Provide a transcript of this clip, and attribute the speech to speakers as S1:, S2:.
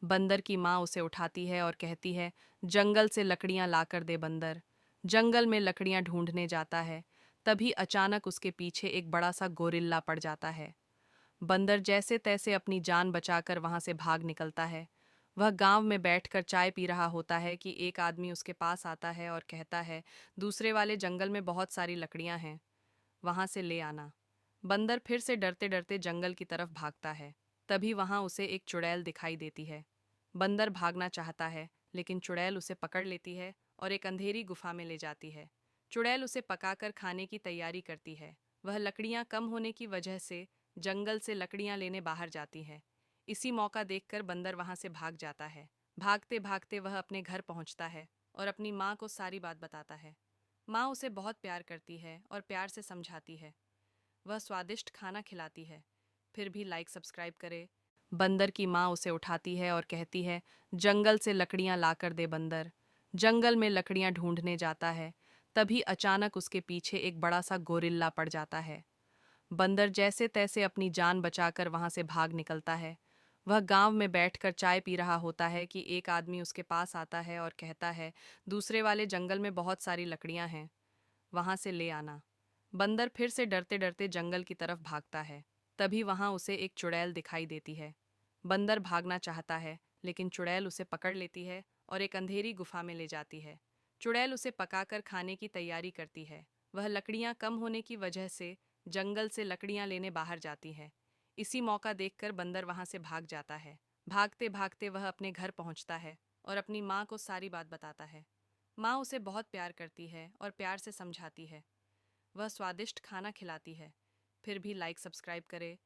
S1: बंदर की माँ उसे उठाती है और कहती है, जंगल से लकड़ियां लाकर दे बंदर। जंगल में लकड़ियां ढूंढने जाता है। तभी अचानक उसके पीछे एक बड़ा सा गोरिल्ला पड़ जाता है। बंदर जैसे तैसे अपनी जान बचाकर वहां से भाग निकलता है। वह गांव में बैठकर चाय पी रहा होता है कि एक आदमी उसके पास आता है और कहता है, दूसरे वाले जंगल में बहुत सारी लकड़ियां हैं, वहां से ले आना। बंदर फिर से डरते डरते जंगल की तरफ भागता है। तभी वहां उसे एक चुड़ैल दिखाई देती है। बंदर भागना चाहता है, लेकिन चुड़ैल उसे पकड़ लेती है और एक अंधेरी गुफा में ले जाती है। चुड़ैल उसे पकाकर खाने की तैयारी करती है। वह लकड़ियां कम होने की वजह से जंगल से लकड़ियां लेने बाहर जाती है। इसी मौका देखकर बंदर वहां से भाग जाता है। भागते भागते वह अपने घर पहुंचता है और अपनी माँ को सारी बात बताता है। माँ उसे बहुत प्यार करती है और प्यार से समझाती है। वह स्वादिष्ट खाना खिलाती है। फिर भी लाइक सब्सक्राइब करे। बंदर की माँ उसे उठाती है और कहती है, जंगल से लकड़ियां लाकर दे बंदर। जंगल में लकड़ियां ढूंढने जाता है। तभी अचानक उसके पीछे एक बड़ा सा गोरिल्ला पड़ जाता है। बंदर जैसे तैसे अपनी जान बचाकर वहां से भाग निकलता है। वह गांव में बैठकर चाय पी रहा होता है कि एक आदमी उसके पास आता है और कहता है, दूसरे वाले जंगल में बहुत सारी लकड़ियां हैं, वहां से ले आना। बंदर फिर से डरते डरते जंगल की तरफ भागता है। तभी वहां उसे एक चुड़ैल दिखाई देती है। बंदर भागना चाहता है, लेकिन चुड़ैल उसे पकड़ लेती है और एक अंधेरी गुफा में ले जाती है। चुड़ैल उसे पकाकर खाने की तैयारी करती है। वह लकड़ियां कम होने की वजह से जंगल से लकड़ियां लेने बाहर जाती है। इसी मौका देखकर बंदर वहां से भाग जाता है। भागते भागते वह अपने घर पहुंचता है और अपनी माँ को सारी बात बताता है। माँ उसे बहुत प्यार करती है और प्यार से समझाती है। वह स्वादिष्ट खाना खिलाती है। फिर भी लाइक सब्सक्राइब करे।